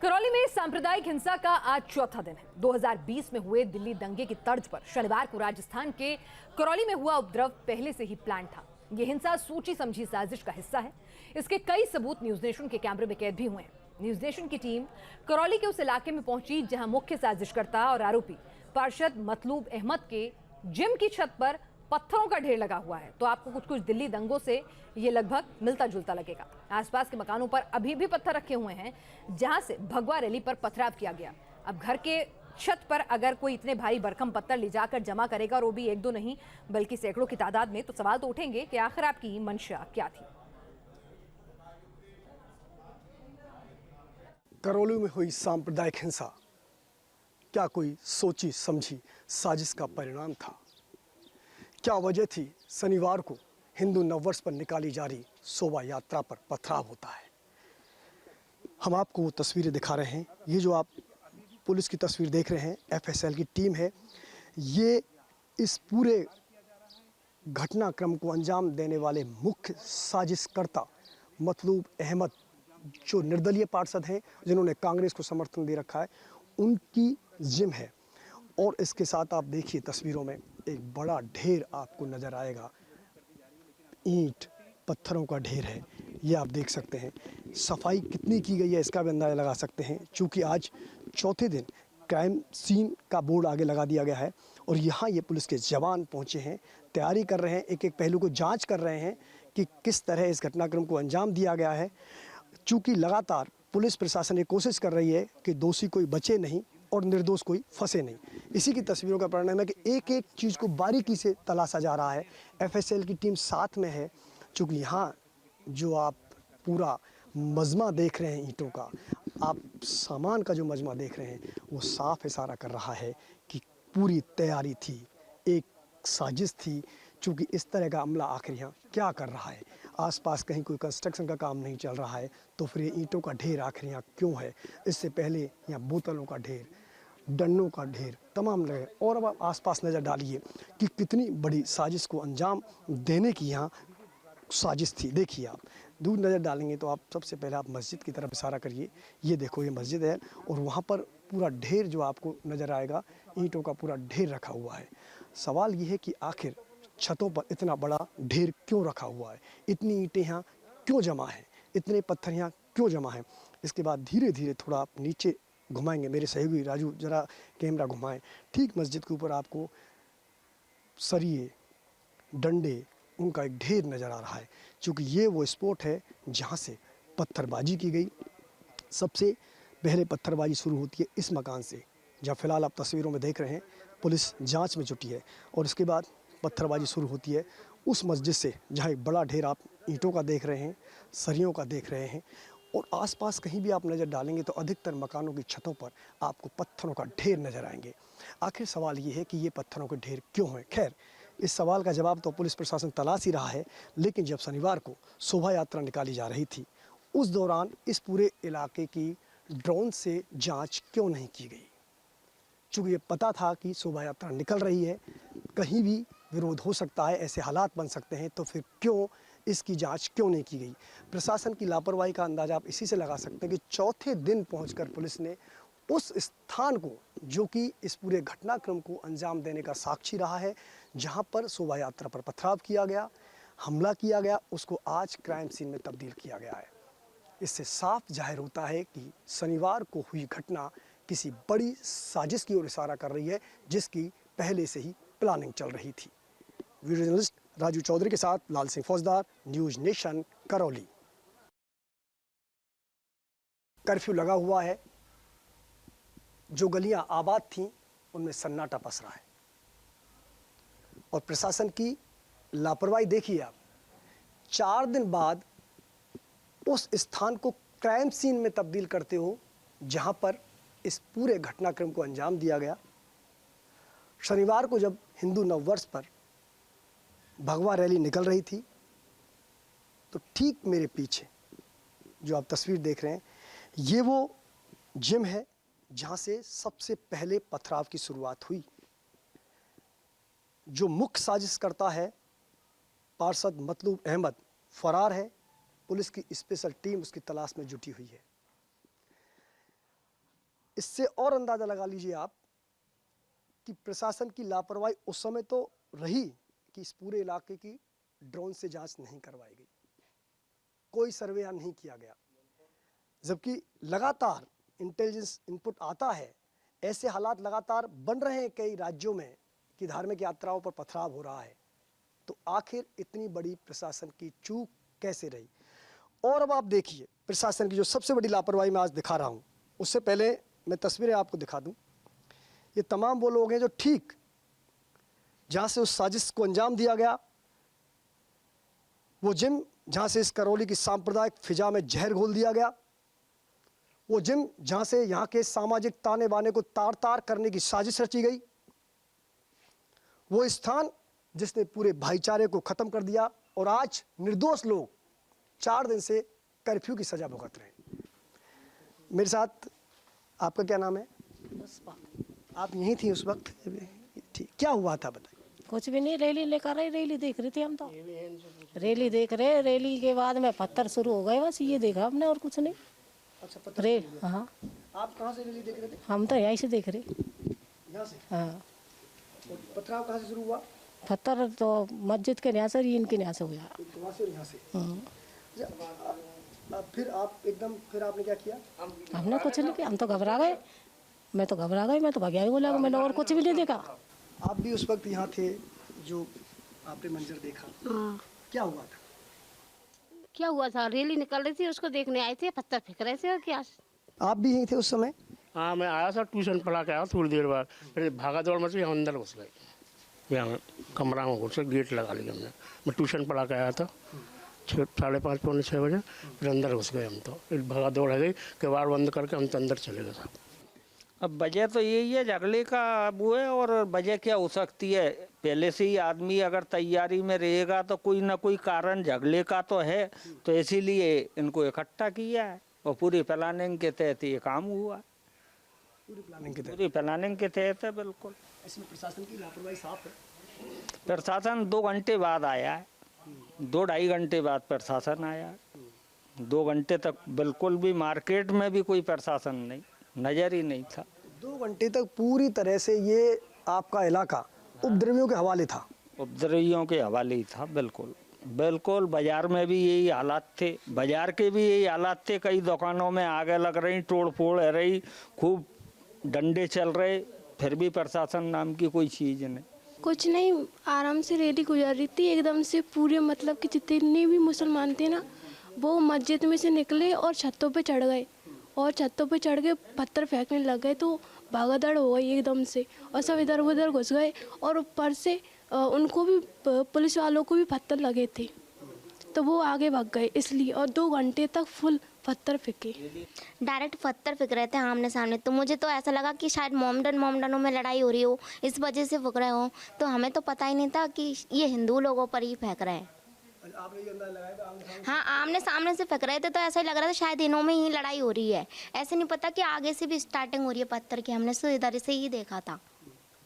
करौली में सांप्रदायिक हिंसा का आज चौथा दिन है। 2020 में हुए दिल्ली दंगे की तर्ज पर शनिवार को राजस्थान के करौली में हुआ उपद्रव पहले से ही प्लान था। ये हिंसा सोची समझी साजिश का हिस्सा है। इसके कई सबूत न्यूज नेशन के कैमरे में कैद भी हुए हैं। न्यूज नेशन की टीम करौली के उस इलाके में पहुंची जहां मुख्य साजिशकर्ता और आरोपी पार्षद मतलूब अहमद के जिम की छत पर पत्थरों का ढेर लगा हुआ है। तो आपको कुछ कुछ दिल्ली दंगों से ये लगभग मिलता जुलता लगेगा। आसपास के मकानों पर अभी भी पत्थर रखे हुए हैं जहां से भगवा रैली पर पथराव किया गया। अब घर के छत पर अगर कोई इतने भारी भरकम पत्थर ले जाकर जमा करेगा और वो भी एक दो नहीं बल्कि सैकड़ों की तादाद में, तो सवाल तो उठेंगे कि आखिर आपकी मंशा क्या थी। करौली में हुई सांप्रदायिक हिंसा क्या कोई सोची समझी साजिश का परिणाम था? क्या वजह थी शनिवार को हिंदू नववर्ष पर निकाली जा रही शोभा यात्रा पर पथराव होता है? हम आपको वो तस्वीरें दिखा रहे हैं। ये जो आप पुलिस की तस्वीर देख रहे हैं, एफएसएल की टीम है। ये इस पूरे घटनाक्रम को अंजाम देने वाले मुख्य साजिशकर्ता मतलूब अहमद, जो निर्दलीय पार्षद हैं, जिन्होंने कांग्रेस को समर्थन दे रखा है, उनकी जिम है। और इसके साथ आप देखिए तस्वीरों में एक बड़ा ढेर आपको नज़र आएगा। ईंट पत्थरों का ढेर है, ये आप देख सकते हैं। सफाई कितनी की गई है इसका भी अंदाज़ा लगा सकते हैं, क्योंकि आज चौथे दिन क्राइम सीन का बोर्ड आगे लगा दिया गया है और यहाँ ये पुलिस के जवान पहुँचे हैं, तैयारी कर रहे हैं, एक एक पहलू को जांच कर रहे हैं कि किस तरह इस घटनाक्रम को अंजाम दिया गया है। चूँकि लगातार पुलिस प्रशासन ये कोशिश कर रही है कि दोषी कोई बचे नहीं और निर्दोष कोई फंसे नहीं। इसी की तस्वीरों का परिणाम है कि एक एक चीज़ को बारीकी से तलाशा जा रहा है। एफएसएल की टीम साथ में है, चूँकि यहाँ जो आप पूरा मजमा देख रहे हैं ईंटों का, आप सामान का जो मजमा देख रहे हैं, वो साफ इशारा कर रहा है कि पूरी तैयारी थी, एक साजिश थी। चूँकि इस तरह का अमला आखिर यहाँ क्या कर रहा है? आसपास कहीं कोई कंस्ट्रक्शन का काम नहीं चल रहा है, तो फिर ये ईंटों का ढेर आखिर यहाँ क्यों है? इससे पहले यहाँ बोतलों का ढेर, डंडों का ढेर, तमाम लगे। और अब आप आसपास नज़र डालिए कि कितनी बड़ी साजिश को अंजाम देने की यहाँ साजिश थी। देखिए, आप दूर नज़र डालेंगे तो आप सबसे पहले आप मस्जिद की तरफ इशारा करिए। ये देखो, ये मस्जिद है और वहाँ पर पूरा ढेर जो आपको नज़र आएगा, ईंटों का पूरा ढेर रखा हुआ है। सवाल ये है कि आखिर छतों पर इतना बड़ा ढेर क्यों रखा हुआ है? इतनी ईंटें यहाँ क्यों जमा हैं? इतने पत्थर यहाँ क्यों जमा हैं? इसके बाद धीरे धीरे थोड़ा आप नीचे घुमाएंगे, मेरे सहयोगी राजू जरा कैमरा घुमाएं। ठीक मस्जिद के ऊपर आपको सरिये, डंडे, उनका एक ढेर नज़र आ रहा है, क्योंकि ये वो स्पॉट है जहाँ से पत्थरबाजी की गई। सबसे पहले पत्थरबाजी शुरू होती है इस मकान से, जहाँ फ़िलहाल आप तस्वीरों में देख रहे हैं। पुलिस जांच में जुटी है और इसके बाद पत्थरबाजी शुरू होती है उस मस्जिद से, जहाँ एक बड़ा ढेर आप ईंटों का देख रहे हैं, सरियों का देख रहे हैं। और आसपास कहीं भी आप नज़र डालेंगे तो अधिकतर मकानों की छतों पर आपको पत्थरों का ढेर नज़र आएंगे। आखिर सवाल ये है कि ये पत्थरों के ढेर क्यों हैं? खैर, इस सवाल का जवाब तो पुलिस प्रशासन तलाश ही रहा है, लेकिन जब शनिवार को शोभा यात्रा निकाली जा रही थी, उस दौरान इस पूरे इलाके की ड्रोन से जांच क्यों नहीं की गई? चूँकि ये पता था कि शोभा यात्रा निकल रही है, कहीं भी विरोध हो सकता है, ऐसे हालात बन सकते हैं, तो फिर क्यों इसकी जांच क्यों नहीं की गई? प्रशासन की लापरवाही का अंदाज़ा आप इसी से लगा सकते हैं कि चौथे दिन पहुंचकर पुलिस ने उस स्थान को, जो कि इस पूरे घटनाक्रम को अंजाम देने का साक्षी रहा है, जहां पर शोभा यात्रा पर पथराव किया गया, हमला किया गया, उसको आज क्राइम सीन में तब्दील किया गया है। इससे साफ जाहिर होता है कि शनिवार को हुई घटना किसी बड़ी साजिश की ओर इशारा कर रही है, जिसकी पहले से ही प्लानिंग चल रही थी। वीडियो जर्नलिस्ट राजू चौधरी के साथ लाल सिंह फौजदार, न्यूज नेशन, करौली। कर्फ्यू लगा हुआ है, जो गलियां आबाद थीं उनमें सन्नाटा पसरा है और प्रशासन की लापरवाही देखिए आप। 4 दिन बाद उस स्थान को क्राइम सीन में तब्दील करते हो जहां पर इस पूरे घटनाक्रम को अंजाम दिया गया। शनिवार को जब हिंदू नववर्ष पर भगवा रैली निकल रही थी, तो ठीक मेरे पीछे जो आप तस्वीर देख रहे हैं, ये वो जिम है जहां से सबसे पहले पथराव की शुरुआत हुई। जो मुख्य साजिश करता है पार्षद मतलूब अहमद, फरार है। पुलिस की स्पेशल टीम उसकी तलाश में जुटी हुई है। इससे और अंदाज़ा लगा लीजिए आप कि प्रशासन की लापरवाही उस समय तो रही कि इस पूरे इलाके की ड्रोन से जांच नहीं करवाई गई, कोई सर्वे यहाँ नहीं किया गया, जबकि लगातार इंटेलिजेंस इनपुट आता है, ऐसे हालात लगातार बन रहे हैं कई राज्यों में कि धार्मिक यात्राओं पर पथराव हो रहा है। तो आखिर इतनी बड़ी प्रशासन की चूक कैसे रही? और अब आप देखिए प्रशासन की जो सबसे बड़ी लापरवाही मैं आज दिखा रहा हूँ, उससे पहले मैं तस्वीरें आपको दिखा दूँ। ये तमाम वो लोग हैं जो ठीक जहाँ से उस साजिश को अंजाम दिया गया, वो जिम जहाँ से इस करौली की सांप्रदायिक फिजा में जहर घोल दिया गया, वो जिम जहाँ से यहाँ के सामाजिक ताने बाने को तार तार करने की साजिश रची गई, वो स्थान जिसने पूरे भाईचारे को खत्म कर दिया, और आज निर्दोष लोग 4 दिन से कर्फ्यू की सजा भुगत रहे हैं। मेरे साथ आपका क्या नाम है? आप यहीं थी उस वक्त? ठीक, क्या हुआ था बताइए। कुछ भी नहीं, रैली लेकर रहे, रैली देख रहे थे हम तो, रैली देख रहे, रैली के बाद में पत्थर शुरू हो गए, बस ये देखा हमने और कुछ नहीं। अच्छा, पत्थर। हाँ। आप कहाँ से रैली देख रहे थे? हम तो यहीं से देख रहे। यहाँ से? हाँ। और पथराव कहाँ से शुरू हुआ? पत्थर तो मस्जिद के यहाँ से, इनके यहाँ से हुआ। वहाँ से और यहाँ से। फिर आप एकदम, फिर आपने क्या किया? हमने कुछ नहीं किया, हम तो घबरा गए, मैं तो घबरा गई, मैं तो भगया बोला, मैंने और कुछ भी नहीं देखा। आप भी उस वक्त यहाँ थे जो आपने मंजर देखा? हाँ। क्या हुआ था? क्या हुआ था? रैली निकल रही थी, उसको देखने आए थे, पत्थर फेंक रहे थे और क्या। आप भी यहीं थे उस समय? हाँ, मैं आया था, ट्यूशन पढ़ा के आया थोड़ी देर बाद, फिर भागा दौड़ मची, हम अंदर घुस गए, यहाँ कमरा में घुस, गेट लगा लिया हमने। मैं ट्यूशन पढ़ा के आया था 5:30 पौने 6 बजे, फिर अंदर घुस गए हम तो, फिर भागा दौड़ है गई, किवाड़ बंद करके हम तो अंदर चले गए साहब। अब वजह तो यही है, झगड़े का वो है, और वजह क्या हो सकती है? पहले से ही आदमी अगर तैयारी में रहेगा तो कोई ना कोई कारण झगड़े का तो है, तो इसीलिए इनको इकट्ठा किया है और पूरी प्लानिंग के तहत ये काम हुआ। पूरी प्लानिंग के तहत? पूरी प्लानिंग के तहत है, बिल्कुल। इसमें प्रशासन की लापरवाही साफ है। प्रशासन 2 घंटे बाद आया है, 2-2.5 घंटे बाद प्रशासन आया है। 2 घंटे तक बिल्कुल भी मार्केट में भी कोई प्रशासन नहीं, नजर ही नहीं था। 2 घंटे तक पूरी तरह से ये आपका इलाका उपद्रवियों के हवाले था? उपद्रवियों के हवाले ही था, बिल्कुल बिल्कुल। बाजार में भी यही हालात थे, बाजार के भी यही हालात थे, कई दुकानों में आगे लग रही, तोड़ फोड़ है रही, खूब डंडे चल रहे, फिर भी प्रशासन नाम की कोई चीज़ नहीं। कुछ नहीं, आराम से रैली गुजर रही थी, एकदम से पूरे मतलब कि जितने भी मुसलमान थे ना, वो मस्जिद में से निकले और छतों पे चढ़ गए, और छतों पे चढ़ के पत्थर फेंकने लग गए, तो भागदड़ हो गई एकदम से, और सब इधर उधर घुस गए, और ऊपर से उनको भी, पुलिस वालों को भी पत्थर लगे थे, तो वो आगे भाग गए इसलिए, और 2 घंटे तक फुल पत्थर फेंके, डायरेक्ट पत्थर फेंक रहे थे आमने सामने। तो मुझे तो ऐसा लगा कि शायद मोमडनों में लड़ाई हो रही हो, इस वजह से फेंक रहे हो, तो हमें तो पता ही नहीं था कि ये हिंदू लोगों पर ही फेंक रहे हैं। हाँ, आमने सामने से फेंक रहे थे, तो ऐसा ही लग रहा था शायद इन्हों में ही लड़ाई हो रही है, ऐसे नहीं पता कि आगे से भी स्टार्टिंग हो रही है पत्थर की, हमने तो इधर से ही देखा था।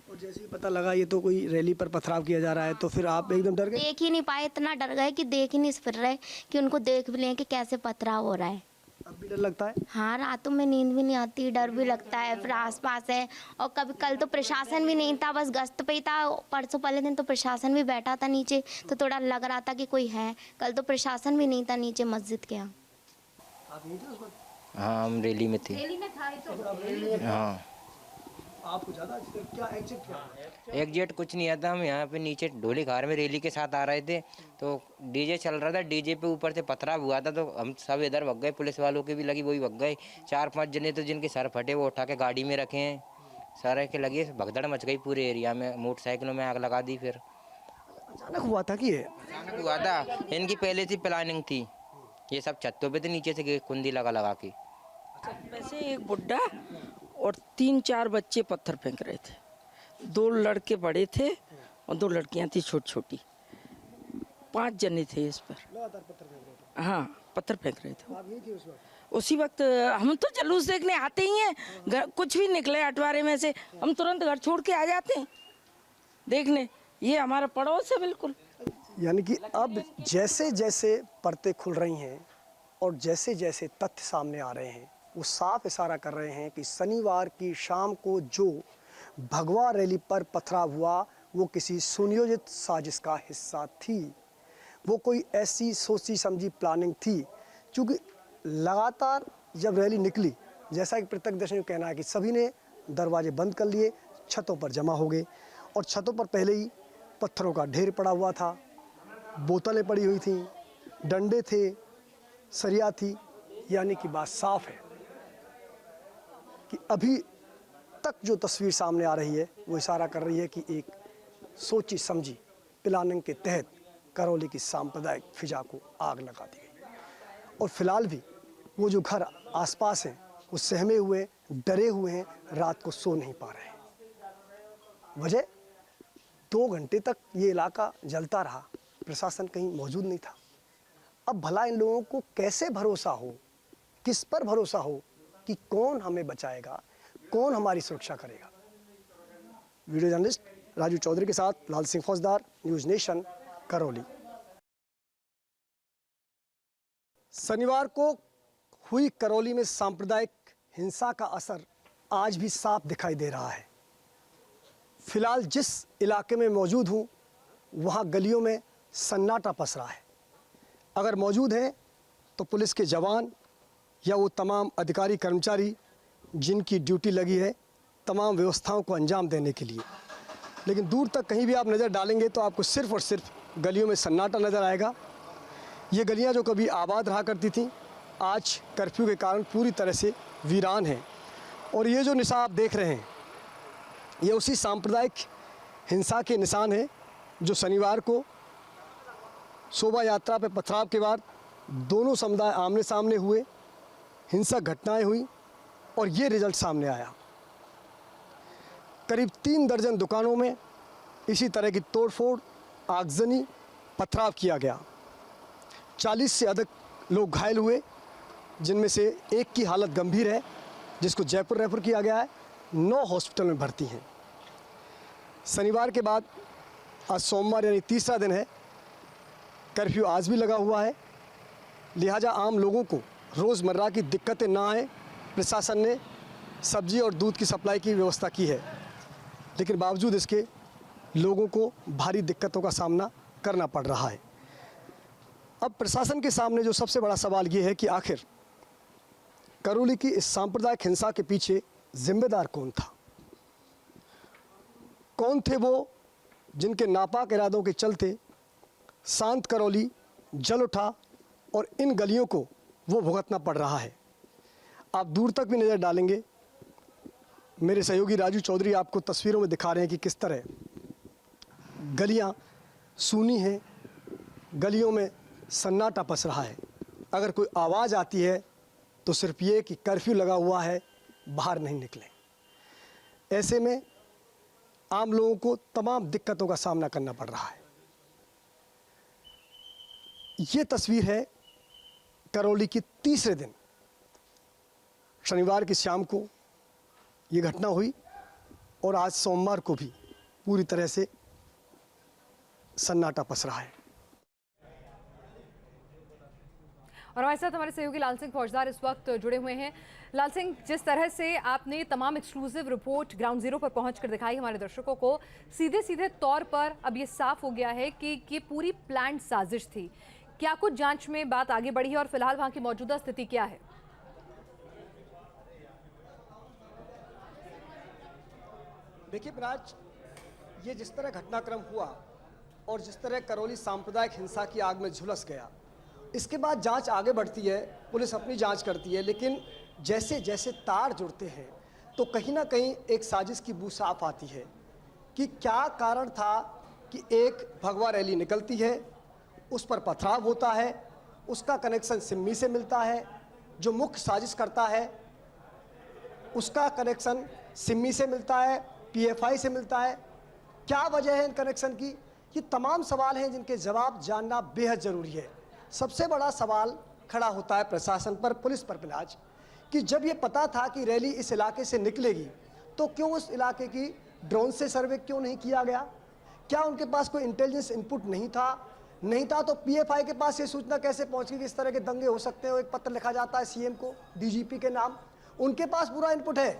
और जैसे ही पता लगा ये तो कोई रैली पर पथराव किया जा रहा है, तो फिर आप एकदम डर गए? देख ही नहीं पाए, इतना डर गए कि देख ही नहीं फिर रहे कि उनको देख भी लें कि कैसे पथराव हो रहा है। अब भी डर लगता है? हाँ, रातों में नींद भी नहीं आती, डर भी लगता है, फिर आसपास है, और कभी कल तो प्रशासन भी नहीं था, बस गश्त पे ही था। परसों पहले दिन तो प्रशासन भी बैठा था नीचे, तो थोड़ा लग रहा था कि कोई है। कल तो प्रशासन भी नहीं था नीचे मस्जिद के यहाँ। आप नहीं थे उस वक्त? हाँ, हम रैली में थे। रैली में था तो। हाँ। आपको ज़्यादा क्या एग्जिट क्या? एग्जैक्ट कुछ नहीं आता, हम यहाँ पे नीचे ढोली खार में रैली के साथ आ रहे थे, तो डीजे चल रहा था, डीजे पे ऊपर से पथराव हुआ था, तो हम सब इधर भग गए, पुलिस वालों की भी लगी, वही भग गए। 4-5 जने तो जिनके सर फटे वो उठा के गाड़ी में रखे हैं, सारे के लगे, भगदड़ मच गई पूरे एरिया में, मोटरसाइकिलों में आग लगा दी। फिर अचानक हुआ था कि ये? अचानक हुआ था, इनकी पहले से प्लानिंग थी, ये सब छतों पे थे, नीचे से कुंदी लगा के। वैसे एक बुड्ढा और 3-4 बच्चे पत्थर फेंक रहे थे, 2 लड़के बड़े थे और 2 लड़कियां थी छोटी छोटी, 5 जने थे इस पर। लगातार पत्थर फेंक रहे थे? हाँ, पत्थर फेंक रहे थे। आप यहीं थे उस वक्त? उसी वक्त हम तो जुलूस देखने आते ही हैं, कुछ भी निकले अठवारे में से हम तुरंत घर छोड़ के आ जाते हैं देखने, ये हमारा पड़ोस है बिल्कुल। यानी कि अब जैसे जैसे परतें खुल रही हैं और जैसे जैसे तथ्य सामने आ रहे हैं, वो साफ इशारा कर रहे हैं कि शनिवार की शाम को जो भगवा रैली पर पथराव हुआ वो किसी सुनियोजित साजिश का हिस्सा थी। वो कोई ऐसी सोची समझी प्लानिंग थी, क्योंकि लगातार जब रैली निकली, जैसा कि प्रत्यक्षदर्शियों का कहना है कि सभी ने दरवाजे बंद कर लिए, छतों पर जमा हो गए और छतों पर पहले ही पत्थरों का ढेर पड़ा हुआ था, बोतलें पड़ी हुई थीं, डंडे थे, सरिया थी। यानी कि बात साफ है कि अभी तक जो तस्वीर सामने आ रही है वो इशारा कर रही है कि एक सोची समझी प्लानिंग के तहत करौली की सांप्रदायिक फिजा को आग लगा दी गई। और फिलहाल भी वो जो घर आसपास हैं वो सहमे हुए, डरे हुए हैं, रात को सो नहीं पा रहे हैं। वजह 2 घंटे तक ये इलाका जलता रहा, प्रशासन कहीं मौजूद नहीं था। अब भला इन लोगों को कैसे भरोसा हो, किस पर भरोसा हो कि कौन हमें बचाएगा, कौन हमारी सुरक्षा करेगा। वीडियो जर्नलिस्ट राजू चौधरी के साथ लाल सिंह फौजदार, न्यूज़ नेशन, करौली। शनिवार को हुई करौली में सांप्रदायिक हिंसा का असर आज भी साफ दिखाई दे रहा है। फिलहाल जिस इलाके में मौजूद हूँ वहाँ गलियों में सन्नाटा पसरा है। अगर मौजूद हैं तो पुलिस के जवान या वो तमाम अधिकारी कर्मचारी जिनकी ड्यूटी लगी है तमाम व्यवस्थाओं को अंजाम देने के लिए। लेकिन दूर तक कहीं भी आप नज़र डालेंगे तो आपको सिर्फ़ और सिर्फ गलियों में सन्नाटा नज़र आएगा। ये गलियां जो कभी आबाद रहा करती थीं आज कर्फ्यू के कारण पूरी तरह से वीरान हैं। और ये जो निशान आप देख रहे हैं ये उसी सांप्रदायिक हिंसा के निशान हैं जो शनिवार को शोभा यात्रा पर पथराव के बाद दोनों समुदाय आमने सामने हुए, हिंसक घटनाएं हुई और ये रिजल्ट सामने आया। करीब 3 दर्जन दुकानों में इसी तरह की तोड़फोड़, आगजनी, पथराव किया गया। 40 से अधिक लोग घायल हुए, जिनमें से एक की हालत गंभीर है जिसको जयपुर रेफर किया गया है। 9 हॉस्पिटल में भर्ती हैं। शनिवार के बाद आज सोमवार यानी तीसरा दिन है। कर्फ्यू आज भी लगा हुआ है, लिहाजा आम लोगों को रोज़मर्रा की दिक्कतें ना आए, प्रशासन ने सब्जी और दूध की सप्लाई की व्यवस्था की है। लेकिन बावजूद इसके लोगों को भारी दिक्कतों का सामना करना पड़ रहा है। अब प्रशासन के सामने जो सबसे बड़ा सवाल ये है कि आखिर करौली की इस सांप्रदायिक हिंसा के पीछे जिम्मेदार कौन था? कौन थे वो जिनके नापाक इरादों के चलते शांत करौली जल उठा और इन गलियों को वो भुगतना पड़ रहा है? आप दूर तक भी नज़र डालेंगे, मेरे सहयोगी राजू चौधरी आपको तस्वीरों में दिखा रहे हैं कि किस तरह गलियां सूनी हैं, गलियों में सन्नाटा पस रहा है। अगर कोई आवाज़ आती है तो सिर्फ ये कि कर्फ्यू लगा हुआ है, बाहर नहीं निकलें। ऐसे में आम लोगों को तमाम दिक्कतों का सामना करना पड़ रहा है। ये तस्वीर है करौली की तीसरे दिन, शनिवार की शाम को ये घटना हुई और आज सोमवार को भी पूरी तरह से सन्नाटा पस रहा है। और हमारे साथ हमारे सहयोगी लाल सिंह फौजदार इस वक्त जुड़े हुए हैं। लाल सिंह, जिस तरह से आपने तमाम एक्सक्लूसिव रिपोर्ट ग्राउंड जीरो पर पहुंचकर दिखाई हमारे दर्शकों को, सीधे सीधे तौर पर अब ये साफ हो गया है कि ये पूरी प्लान साजिश थी। क्या कुछ जांच में बात आगे बढ़ी है और फिलहाल वहां की मौजूदा स्थिति क्या है? देखिए पराज, ये जिस तरह घटनाक्रम हुआ और जिस तरह करौली सांप्रदायिक हिंसा की आग में झुलस गया, इसके बाद जांच आगे बढ़ती है, पुलिस अपनी जांच करती है, लेकिन जैसे जैसे तार जुड़ते हैं तो कहीं ना कहीं एक साजिश की बू साफ आती है कि क्या कारण था कि एक भगवा रैली निकलती है, उस पर पथराव होता है, उसका कनेक्शन सिम्मी से मिलता है, जो मुख्य साजिश करता है उसका कनेक्शन सिम्मी से मिलता है, पीएफआई से मिलता है। क्या वजह है इन कनेक्शन की? ये तमाम सवाल हैं जिनके जवाब जानना बेहद ज़रूरी है। सबसे बड़ा सवाल खड़ा होता है प्रशासन पर, पुलिस पर पिलाज, कि जब ये पता था कि रैली इस इलाके से निकलेगी तो क्यों उस इलाके की ड्रोन से सर्वे क्यों नहीं किया गया? क्या उनके पास कोई इंटेलिजेंस इनपुट नहीं था तो पीएफआई के पास ये सूचना कैसे पहुंच गई कि इस तरह के दंगे हो सकते हैं? एक पत्र लिखा जाता है सीएम को, डीजीपी के नाम, उनके पास पूरा इनपुट है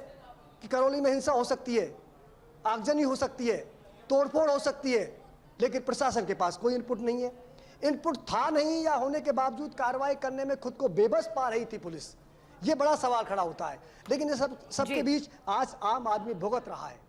कि करौली में हिंसा हो सकती है, आगजनी हो सकती है, तोड़फोड़ हो सकती है, लेकिन प्रशासन के पास कोई इनपुट नहीं है। इनपुट था नहीं या होने के बावजूद कार्रवाई करने में खुद को बेबस पा रही थी पुलिस, ये बड़ा सवाल खड़ा होता है। लेकिन ये सबके बीच आज आम आदमी भुगत रहा है।